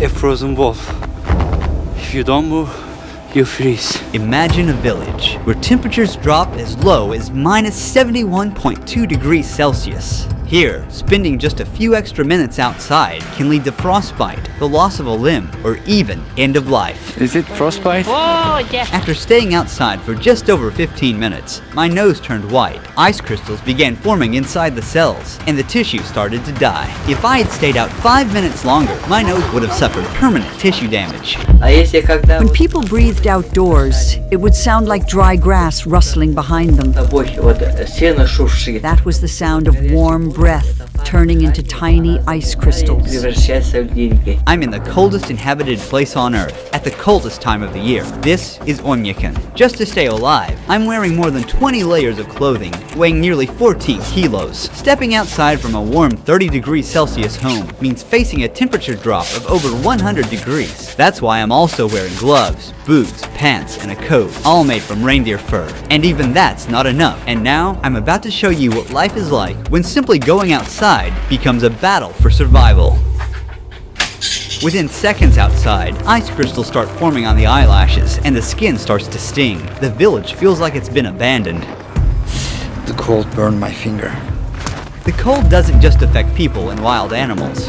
a frozen wall. If you don't move, you freeze. Imagine a village where temperatures drop as low as minus 71.2 degrees Celsius. Here, spending just a few extra minutes outside can lead to frostbite, the loss of a limb, or even end of life. Is it frostbite? Oh, yeah. After staying outside for just over 15 minutes, my nose turned white. Ice crystals began forming inside the cells, and the tissue started to die. If I had stayed out 5 minutes longer, my nose would have suffered permanent tissue damage. When people breathed outdoors, it would sound like dry grass rustling behind them. That was the sound of warm breath turning into tiny ice crystals. I'm in the coldest inhabited place on Earth, at the coldest time of the year. This is Oymyakon. Just to stay alive, I'm wearing more than 20 layers of clothing, weighing nearly 14 kilos. Stepping outside from a warm 30 degrees Celsius home means facing a temperature drop of over 100 degrees. That's why I'm also wearing gloves, boots, pants, and a coat, all made from reindeer fur. And even that's not enough. And now, I'm about to show you what life is like when simply going outside becomes a battle for survival. Within seconds outside, ice crystals start forming on the eyelashes, and the skin starts to sting. The village feels like it's been abandoned. The cold burned my finger. The cold doesn't just affect people and wild animals.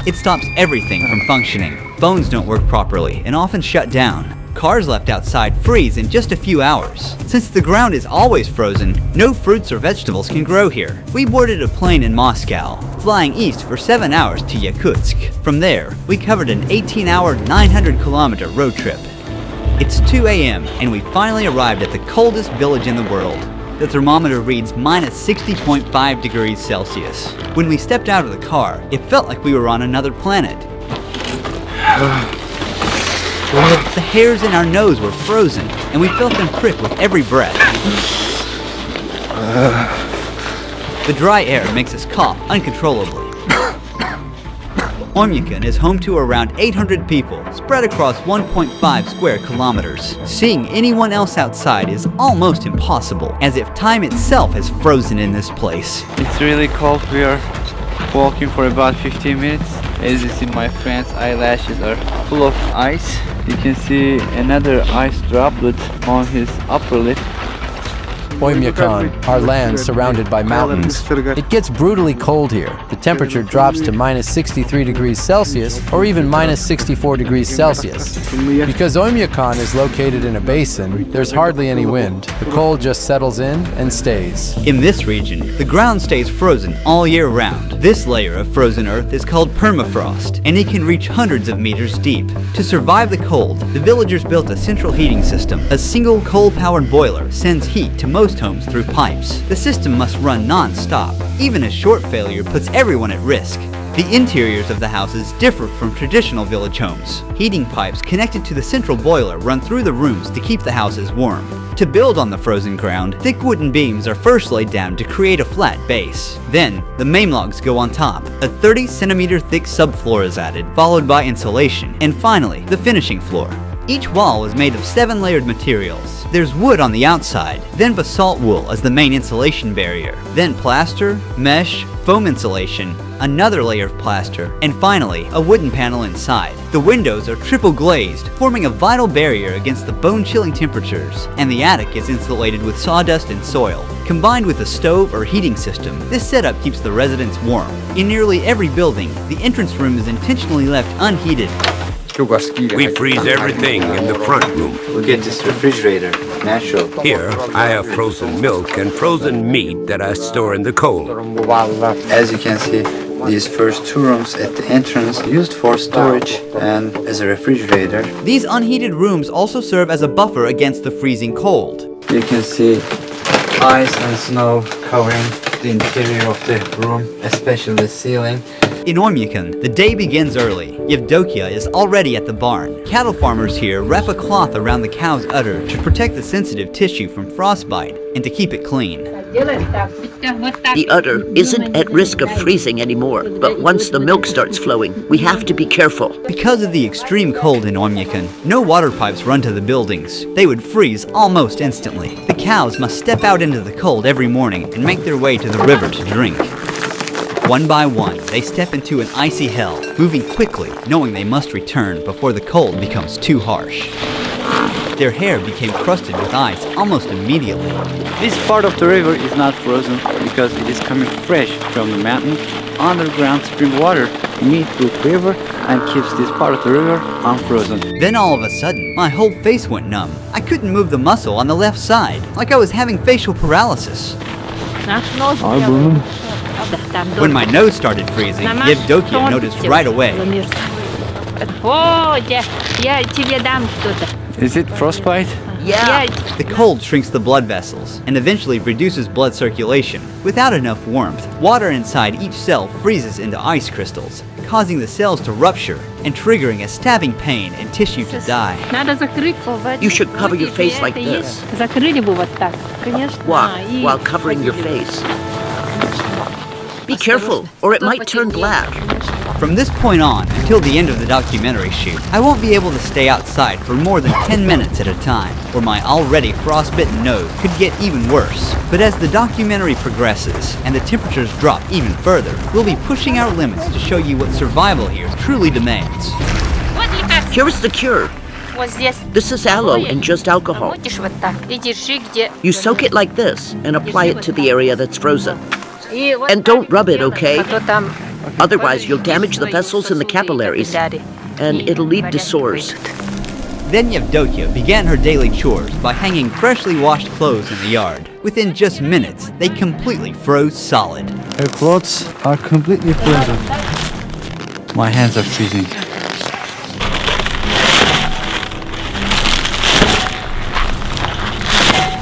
It stops everything from functioning. Phones don't work properly and often shut down. Cars left outside freeze in just a few hours. Since the ground is always frozen, no fruits or vegetables can grow here. We boarded a plane in Moscow, flying east for 7 hours to Yakutsk. From there, we covered an 18-hour, 900-kilometer road trip. It's 2 a.m. and we finally arrived at the coldest village in the world. The thermometer reads minus 60.5 degrees Celsius. When we stepped out of the car, it felt like we were on another planet. The hairs in our nose were frozen, and we felt them prick with every breath. The dry air makes us cough uncontrollably. Oymyakon is home to around 800 people, spread across 1.5 square kilometers. Seeing anyone else outside is almost impossible, as if time itself has frozen in this place. It's really cold. We are walking for about 15 minutes. As you see, my friend's eyelashes are full of ice. You can see another ice droplet on his upper lip. Oymyakon, our land surrounded by mountains. It gets brutally cold here. The temperature drops to minus 63 degrees Celsius or even minus 64 degrees Celsius. Because Oymyakon is located in a basin, there's hardly any wind. The cold just settles in and stays. In this region, the ground stays frozen all year round. This layer of frozen earth is called permafrost, and it can reach hundreds of meters deep. To survive the cold, the villagers built a central heating system. A single coal-powered boiler sends heat to most homes through pipes. The system must run non-stop. Even a short failure puts everyone at risk. The interiors of the houses differ from traditional village homes. Heating pipes connected to the central boiler run through the rooms to keep the houses warm. To build on the frozen ground, thick wooden beams are first laid down to create a flat base. Then, the main logs go on top. A 30-centimeter thick subfloor is added, followed by insulation, and finally, the finishing floor. Each wall is made of 7-layered materials. There's wood on the outside, then basalt wool as the main insulation barrier, then plaster, mesh, foam insulation, another layer of plaster, and finally, a wooden panel inside. The windows are triple glazed, forming a vital barrier against the bone-chilling temperatures, and the attic is insulated with sawdust and soil. Combined with a stove or heating system, this setup keeps the residents warm. In nearly every building, the entrance room is intentionally left unheated. We freeze everything in the front room. Look at this refrigerator, natural. Here, I have frozen milk and frozen meat that I store in the cold. As you can see, these first 2 rooms at the entrance used for storage and as a refrigerator. These unheated rooms also serve as a buffer against the freezing cold. You can see ice and snow covering the interior of the room, especially the ceiling. In Oymyakon, the day begins early. Yevdokia is already at the barn. Cattle farmers here wrap a cloth around the cow's udder to protect the sensitive tissue from frostbite and to keep it clean. The udder isn't at risk of freezing anymore, but once the milk starts flowing, we have to be careful. Because of the extreme cold in Oymyakon, no water pipes run to the buildings. They would freeze almost instantly. The cows must step out into the cold every morning and make their way to the river to drink. One by one, they step into an icy hell, moving quickly, knowing they must return before the cold becomes too harsh. Their hair became crusted with ice almost immediately. This part of the river is not frozen because it is coming fresh from the mountain. Underground spring water meets with river and keeps this part of the river unfrozen. Then all of a sudden, my whole face went numb. I couldn't move the muscle on the left side, like I was having facial paralysis. When my nose started freezing, Yevdokia noticed right away. Is it frostbite? Yeah. The cold shrinks the blood vessels and eventually reduces blood circulation. Without enough warmth, water inside each cell freezes into ice crystals, causing the cells to rupture and triggering a stabbing pain and tissue to die. You should cover your face like this. While covering your face. Be careful, or it might turn black. From this point on, until the end of the documentary shoot, I won't be able to stay outside for more than 10 minutes at a time, or my already frostbitten nose could get even worse. But as the documentary progresses, and the temperatures drop even further, we'll be pushing our limits to show you what survival here truly demands. Here is the cure. This is aloe and just alcohol. You soak it like this, and apply it to the area that's frozen. And don't rub it, okay? Otherwise, you'll damage the vessels in the capillaries, and it'll lead to sores. Then Yevdokia began her daily chores by hanging freshly washed clothes in the yard. Within just minutes, they completely froze solid. Her clothes are completely frozen. My hands are freezing.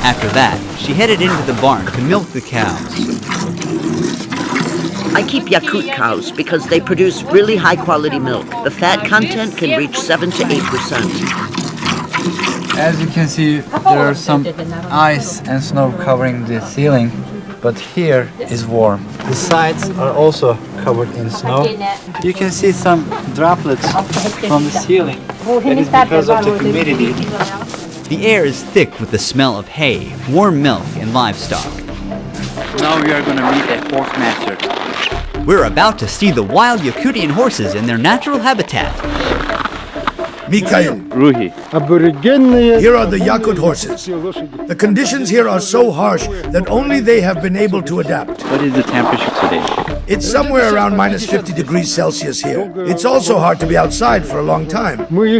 After that, she headed into the barn to milk the cows. I keep Yakut cows because they produce really high-quality milk. The fat content can reach 7 to 8%. As you can see, there are some ice and snow covering the ceiling, but here is warm. The sides are also covered in snow. You can see some droplets from the ceiling. That is because of the humidity. The air is thick with the smell of hay, warm milk, and livestock. Now we are going to meet a horse master. We're about to see the wild Yakutian horses in their natural habitat. Mikhail, Ruhi. here are the Yakut horses. The conditions here are so harsh that only they have been able to adapt. What is the temperature today? It's somewhere around minus 50 degrees Celsius here. It's also hard to be outside for a long time. We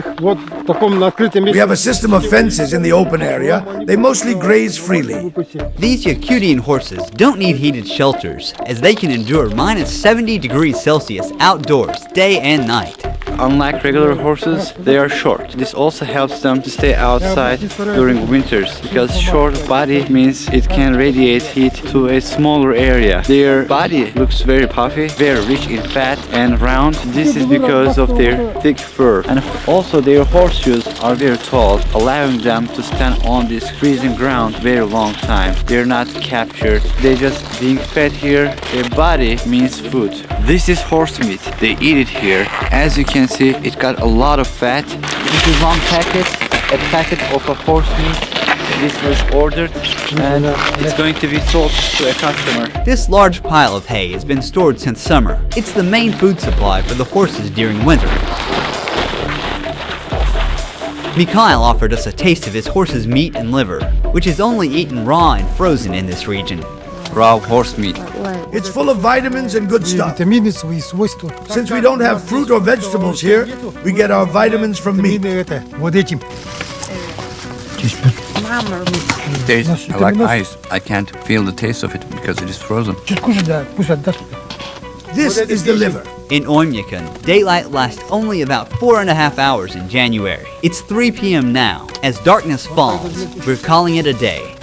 have a system of fences in the open area. They mostly graze freely. These Yakutian horses don't need heated shelters, as they can endure minus 70 degrees Celsius outdoors day and night. Unlike regular horses, they are short. This also helps them to stay outside during winters, because short body means it can radiate heat to a smaller area. Their body looks very puffy, very rich in fat and round. This is because of their thick fur. And also their horseshoes are very tall, allowing them to stand on this freezing ground very long time. They're not captured. They're just being fed here. Their body means food. This is horse meat. They eat it here. As you can see, it got a lot of fat. This is one packet, a packet of a horse meat. This was ordered and it's going to be sold to a customer. This large pile of hay has been stored since summer. It's the main food supply for the horses during winter. Mikhail offered us a taste of his horse's meat and liver, which is only eaten raw and frozen in this region. Raw horse meat. It's full of vitamins and good stuff. Since we don't have fruit or vegetables here, we get our vitamins from meat. Tastes like ice. I can't feel the taste of it because it is frozen. This is the liver. In Oymyakon, daylight lasts only about 4.5 hours in January. It's 3 p.m. now. As darkness falls, we're calling it a day.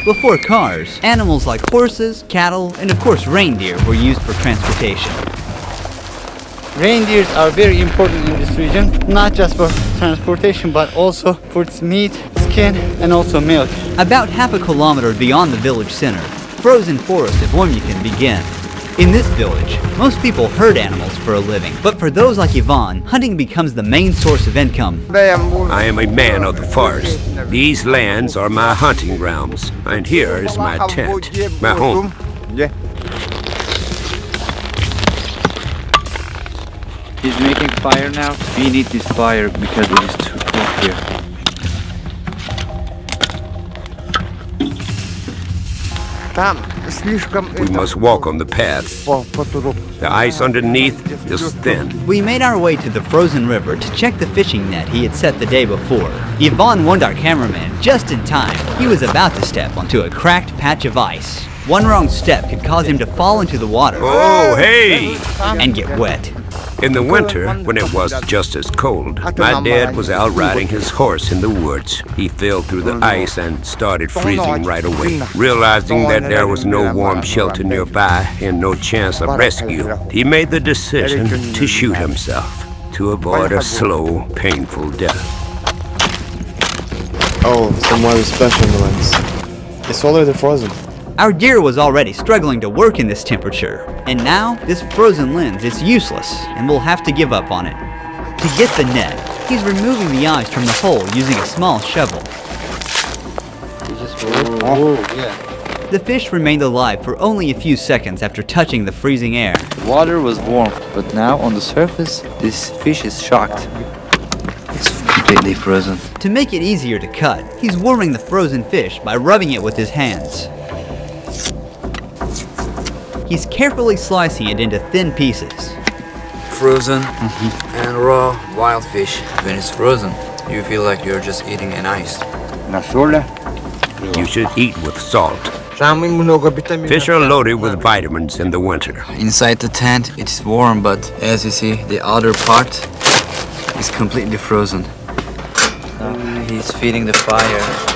Before cars, animals like horses, cattle, and of course reindeer were used for transportation. Reindeers are very important in this region, not just for transportation, but also for its meat, skin, and also milk. About half a kilometer beyond the village center, frozen forest of Oymyakon begins. In this village, most people herd animals for a living, but for those like Ivan, hunting becomes the main source of income. I am a man of the forest. These lands are my hunting grounds, and here is my tent, my home. He's making fire now. We need this fire because it is too cold here. We must walk on the path. The ice underneath is thin. We made our way to the frozen river to check the fishing net he had set the day before. Ivan warned our cameraman just in time. He was about to step onto a cracked patch of ice. One wrong step could cause him to fall into the water. Oh, hey! And get wet. In the winter, when it was just as cold, my dad was out riding his horse in the woods. He fell through the ice and started freezing right away. Realizing that there was no warm shelter nearby and no chance of rescue, he made the decision to shoot himself to avoid a slow, painful death. Oh, some weather special ones. It's already frozen. Our gear was already struggling to work in this temperature, and now this frozen lens is useless and we'll have to give up on it. To get the net, he's removing the ice from the hole using a small shovel. The fish remained alive for only a few seconds after touching the freezing air. Water was warm, but now on the surface, this fish is shocked. It's completely frozen. To make it easier to cut, he's warming the frozen fish by rubbing it with his hands. He's carefully slicing it into thin pieces. Frozen and raw wild fish. When it's frozen, you feel like you're just eating an ice. You should eat with salt. Fish are loaded with vitamins in the winter. Inside the tent, it's warm, but as you see, the outer part is completely frozen. He's feeding the fire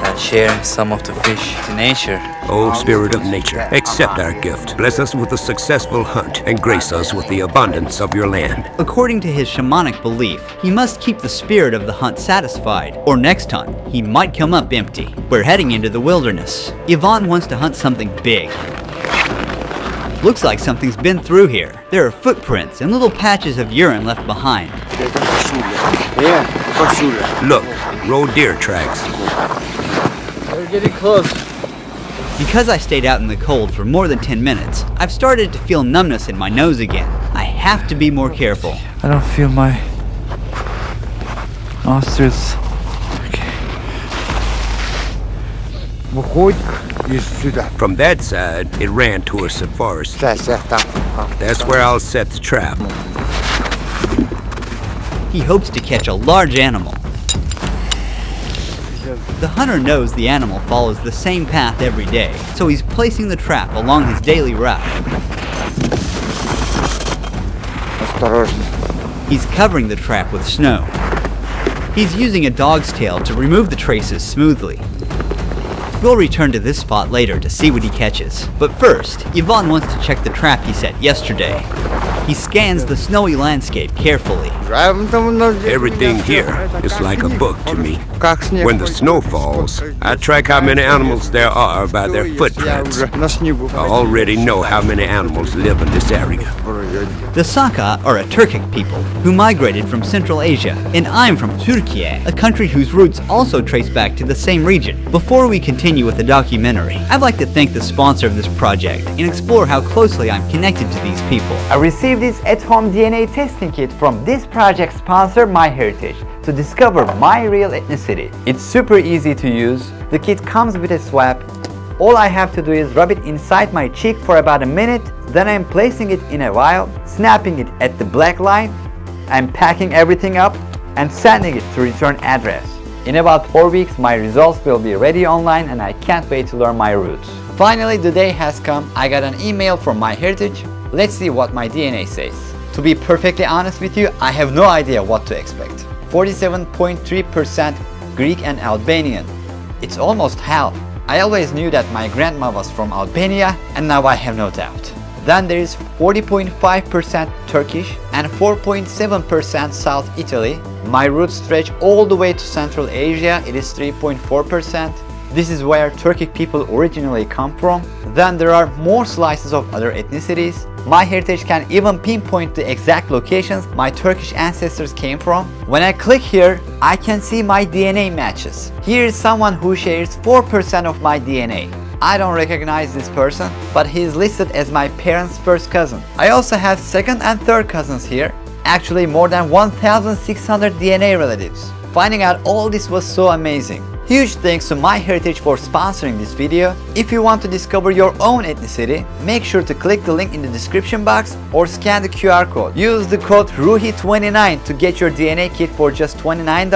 and sharing some of the fish to nature. O Spirit of nature, accept our gift. Bless us with a successful hunt and grace us with the abundance of your land. According to his shamanic belief, he must keep the spirit of the hunt satisfied, or next hunt, he might come up empty. We're heading into the wilderness. Ivan wants to hunt something big. Looks like something's been through here. There are footprints and little patches of urine left behind. Look, roe deer tracks. We're getting close. Because I stayed out in the cold for more than 10 minutes, I've started to feel numbness in my nose again. I have to be more careful. I don't feel my nostrils. From that side, it ran towards the forest. That's where I'll set the trap. He hopes to catch a large animal. The hunter knows the animal follows the same path every day, so he's placing the trap along his daily route. He's covering the trap with snow. He's using a dog's tail to remove the traces smoothly. We'll return to this spot later to see what he catches. But first, Ivan wants to check the trap he set yesterday. He scans the snowy landscape carefully. Everything here is like a book to me. When the snow falls, I track how many animals there are by their footprints. I already know how many animals live in this area. The Saka are a Turkic people who migrated from Central Asia, and I'm from Turkey, a country whose roots also trace back to the same region. Before we continue with the documentary, I'd like to thank the sponsor of this project and explore how closely I'm connected to these people. I received this at-home DNA testing kit from this project sponsor, MyHeritage, to discover my real ethnicity. It's super easy to use. The kit comes with a swab. All I have to do is rub it inside my cheek for about a minute, then I'm placing it in a vial, snapping it at the black line, I'm packing everything up and sending it to return address. In about 4 weeks, my results will be ready online and I can't wait to learn my roots. Finally, the day has come. I got an email from MyHeritage. Let's see what my DNA says. To be perfectly honest with you, I have no idea what to expect. 47.3% Greek and Albanian. It's almost half. I always knew that my grandma was from Albania, and now I have no doubt. Then there is 40.5% Turkish and 4.7% South Italy. My roots stretch all the way to Central Asia, it is 3.4%. This is where Turkic people originally come from. Then there are more slices of other ethnicities. MyHeritage can even pinpoint the exact locations my Turkish ancestors came from. When I click here, I can see my DNA matches. Here is someone who shares 4% of my DNA. I don't recognize this person, but he is listed as my parents' first cousin. I also have second and third cousins here. Actually, more than 1,600 DNA relatives. Finding out all this was so amazing. Huge thanks to MyHeritage for sponsoring this video. If you want to discover your own ethnicity, make sure to click the link in the description box or scan the QR code. Use the code RUHI29 to get your DNA kit for just $29,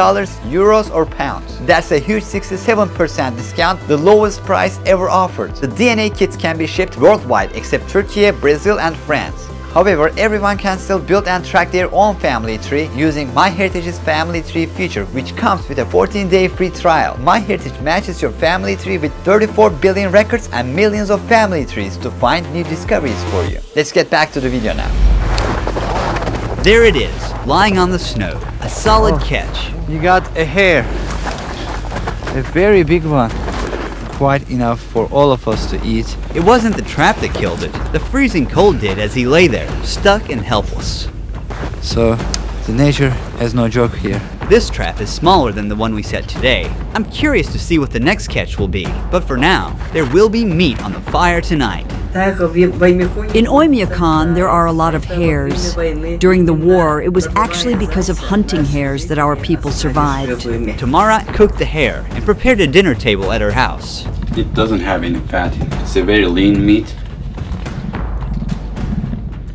euros or pounds. That's a huge 67% discount, the lowest price ever offered. The DNA kits can be shipped worldwide except Turkey, Brazil and France. However, everyone can still build and track their own family tree using MyHeritage's family tree feature, which comes with a 14-day free trial. MyHeritage matches your family tree with 34 billion records and millions of family trees to find new discoveries for you. Let's get back to the video now. There it is, lying on the snow. A solid catch. You got a hare. A very big one. Quite enough for all of us to eat. It wasn't the trap that killed it. The freezing cold did as he lay there, stuck and helpless. So, the nature has no joke here. This trap is smaller than the one we set today. I'm curious to see what the next catch will be. But for now, there will be meat on the fire tonight. In Oymyakon, there are a lot of hares. During the war, it was actually because of hunting hares that our people survived. Tamara cooked the hare and prepared a dinner table at her house. It doesn't have any fat in it. It's a very lean meat.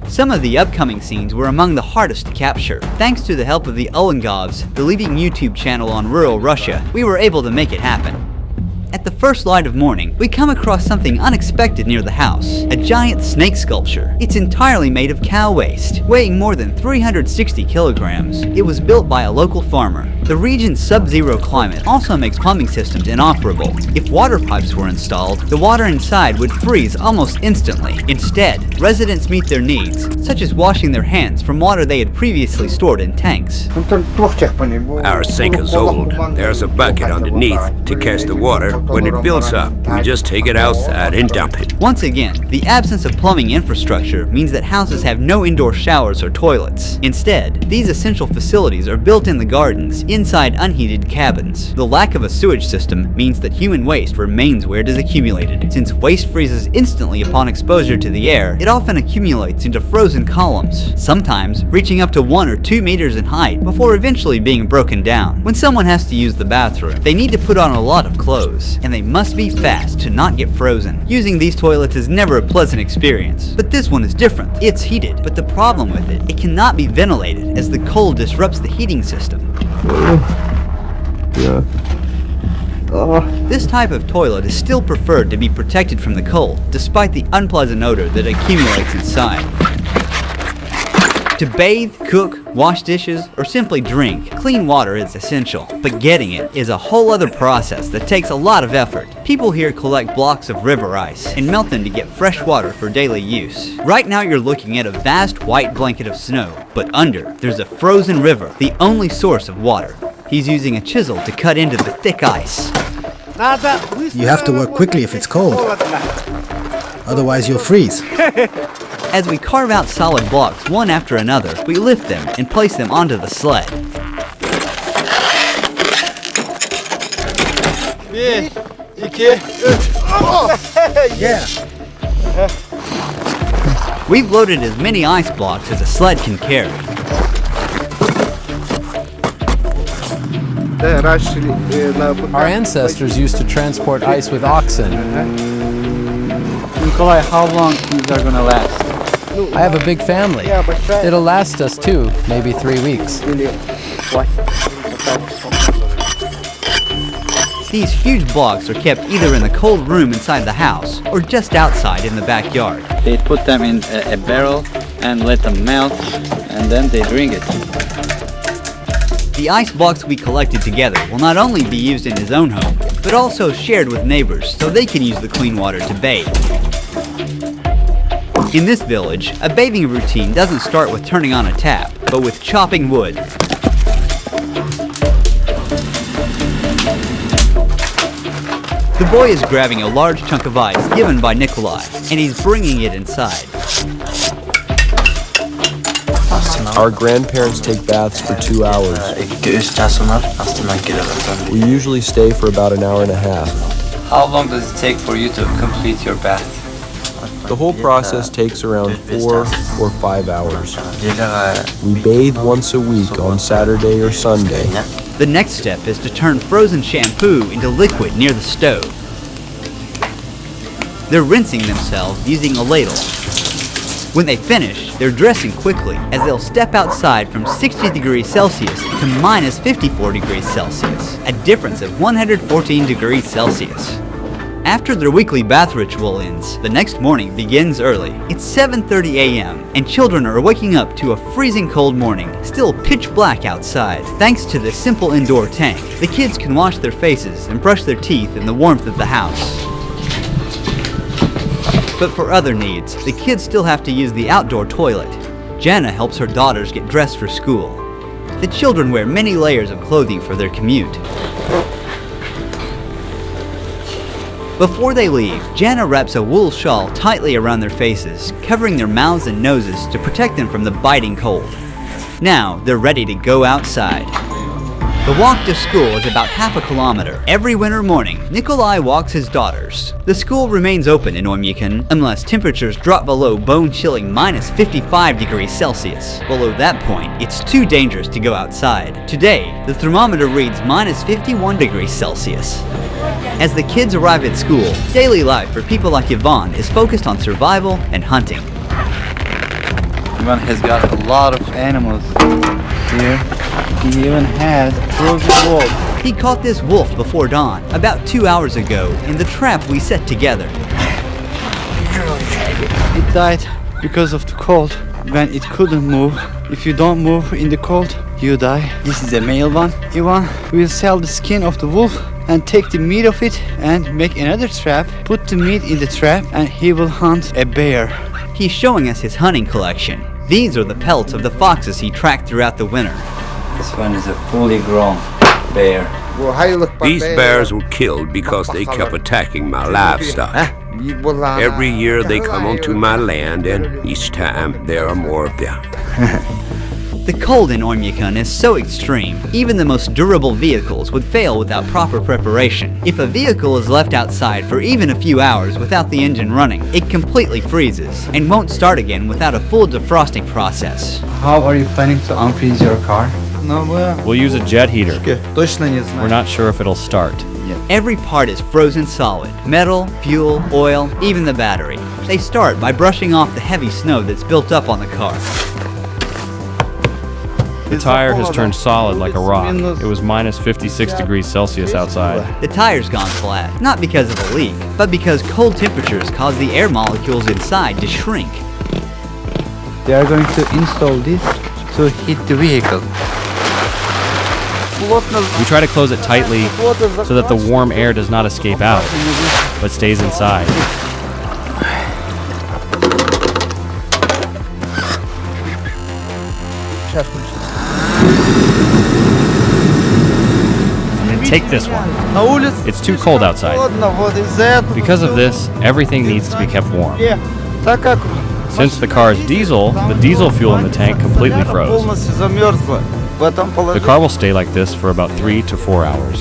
Some of the upcoming scenes were among the hardest to capture. Thanks to the help of the Ulengovs, the leading YouTube channel on rural Russia, we were able to make it happen. At the first light of morning, we come across something unexpected near the house. A giant snake sculpture. It's entirely made of cow waste, weighing more than 360 kilograms. It was built by a local farmer. The region's sub-zero climate also makes plumbing systems inoperable. If water pipes were installed, the water inside would freeze almost instantly. Instead, residents meet their needs, such as washing their hands from water they had previously stored in tanks. Our sink is old. There's a bucket underneath to catch the water. When it fills up, we just take it outside and dump it. Once again, the absence of plumbing infrastructure means that houses have no indoor showers or toilets. Instead, these essential facilities are built in the gardens, inside unheated cabins. The lack of a sewage system means that human waste remains where it is accumulated. Since waste freezes instantly upon exposure to the air, it often accumulates into frozen columns, sometimes reaching up to 1 or 2 meters in height before eventually being broken down. When someone has to use the bathroom, they need to put on a lot of clothes, and they must be fast to not get frozen. Using these toilets is never a pleasant experience, but this one is different. It's heated, but the problem with it, it cannot be ventilated as the cold disrupts the heating system. This type of toilet is still preferred to be protected from the cold, despite the unpleasant odor that accumulates inside. To bathe, cook, wash dishes, or simply drink, clean water is essential, but getting it is a whole other process that takes a lot of effort. People here collect blocks of river ice and melt them to get fresh water for daily use. Right now you're looking at a vast white blanket of snow, but under, there's a frozen river, the only source of water. He's using a chisel to cut into the thick ice. You have to work quickly if it's cold. Otherwise you'll freeze. As we carve out solid blocks one after another, we lift them and place them onto the sled. Yeah. We've loaded as many ice blocks as a sled can carry. Our ancestors used to transport ice with oxen. Nikolai, how long these are gonna last? I have a big family. It'll last us 2, maybe 3 weeks. These huge blocks are kept either in the cold room inside the house or just outside in the backyard. They put them in a barrel and let them melt, and then they drink it. The ice blocks we collected together will not only be used in his own home, but also shared with neighbors so they can use the clean water to bathe. In this village, a bathing routine doesn't start with turning on a tap, but with chopping wood. The boy is grabbing a large chunk of ice given by Nikolai, and he's bringing it inside. Our grandparents take baths for 2 hours. We usually stay for about an hour and a half. How long does it take for you to complete your bath? The whole process takes around 4 or 5 hours. We bathe once a week on Saturday or Sunday. The next step is to turn frozen shampoo into liquid near the stove. They're rinsing themselves using a ladle. When they finish, they're dressing quickly as they'll step outside from 60 degrees Celsius to minus 54 degrees Celsius, a difference of 114 degrees Celsius. After their weekly bath ritual ends, the next morning begins early. It's 7:30 a.m. and children are waking up to a freezing cold morning, still pitch black outside. Thanks to this simple indoor tank, the kids can wash their faces and brush their teeth in the warmth of the house. But for other needs, the kids still have to use the outdoor toilet. Jana helps her daughters get dressed for school. The children wear many layers of clothing for their commute. Before they leave, Jana wraps a wool shawl tightly around their faces, covering their mouths and noses to protect them from the biting cold. Now, they're ready to go outside. The walk to school is about half a kilometer. Every winter morning, Nikolai walks his daughters. The school remains open in Oymyakon unless temperatures drop below bone-chilling minus 55 degrees Celsius. Below that point, it's too dangerous to go outside. Today, the thermometer reads minus 51 degrees Celsius. As the kids arrive at school, daily life for people like Yvonne is focused on survival and hunting. Ivan has got a lot of animals here. He even has a frozen wolf. He caught this wolf before dawn, about 2 hours ago, in the trap we set together. It died because of the cold. When it couldn't move, if you don't move in the cold, you die. This is a male one. Ivan will sell the skin of the wolf and take the meat of it and make another trap, put the meat in the trap, and he will hunt a bear. He's showing us his hunting collection. These are the pelts of the foxes he tracked throughout the winter. This one is a fully grown bear. These bears were killed because they kept attacking my livestock. Every year they come onto my land, and each time there are more of them. The cold in Oymyakon is so extreme, even the most durable vehicles would fail without proper preparation. If a vehicle is left outside for even a few hours without the engine running, it completely freezes and won't start again without a full defrosting process. How are you planning to unfreeze your car? We'll use a jet heater. We're not sure if it'll start. Every part is frozen solid. Metal, fuel, oil, even the battery. They start by brushing off the heavy snow that's built up on the car. The tire has turned solid like a rock. It was minus 56 degrees Celsius outside. The tire's gone flat, not because of a leak, but because cold temperatures cause the air molecules inside to shrink. They are going to install this to heat the vehicle. We try to close it tightly so that the warm air does not escape out, but stays inside. And take this one. It's too cold outside. Because of this, everything needs to be kept warm. Since the car is diesel, the diesel fuel in the tank completely froze. The car will stay like this for about 3 to 4 hours.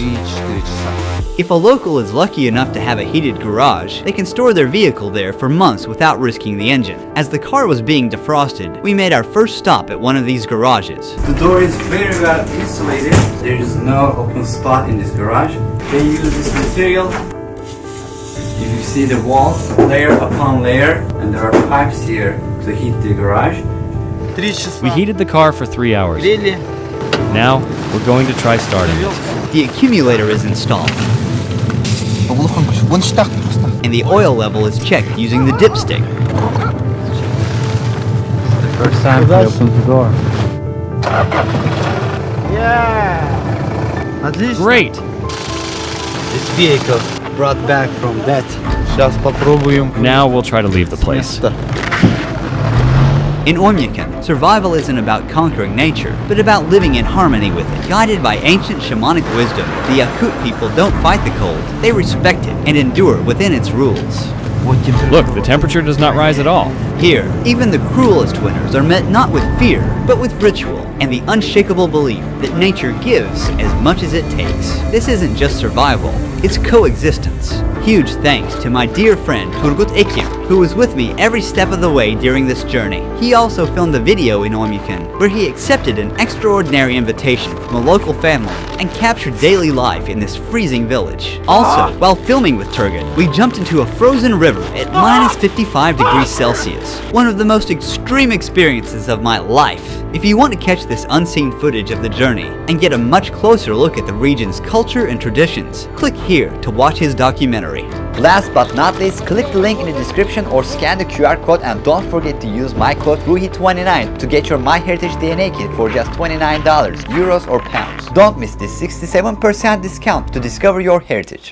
If a local is lucky enough to have a heated garage, they can store their vehicle there for months without risking the engine. As the car was being defrosted, we made our first stop at one of these garages. The door is very well insulated. There is no open spot in this garage. They use this material. If you see the walls, layer upon layer, and there are pipes here to heat the garage. We heated the car for 3 hours. Now, we're going to try starting it. The accumulator is installed, and the oil level is checked using the dipstick. The first time he opens the door. Great! This vehicle brought back from death. Now we'll try to leave the place. In Oymyakon, survival isn't about conquering nature, but about living in harmony with it. Guided by ancient shamanic wisdom, the Yakut people don't fight the cold, they respect it and endure within its rules. Look, the temperature does not rise at all. Here, even the cruelest winters are met not with fear, but with ritual and the unshakable belief that nature gives as much as it takes. This isn't just survival, it's coexistence. Huge thanks to my dear friend Turgut Ekim, who was with me every step of the way during this journey. He also filmed a video in Oymyakon where he accepted an extraordinary invitation from a local family and captured daily life in this freezing village. Also, while filming with Turgut, we jumped into a frozen river at minus 55 degrees Celsius, one of the most extreme experiences of my life. If you want to catch this unseen footage of the journey and get a much closer look at the region's culture and traditions, click here to watch his documentary. Last but not least, click the link in the description or scan the QR code, and don't forget to use my code RUHI29 to get your MyHeritage DNA kit for just $29, euros or pounds. Don't miss this 67% discount to discover your heritage.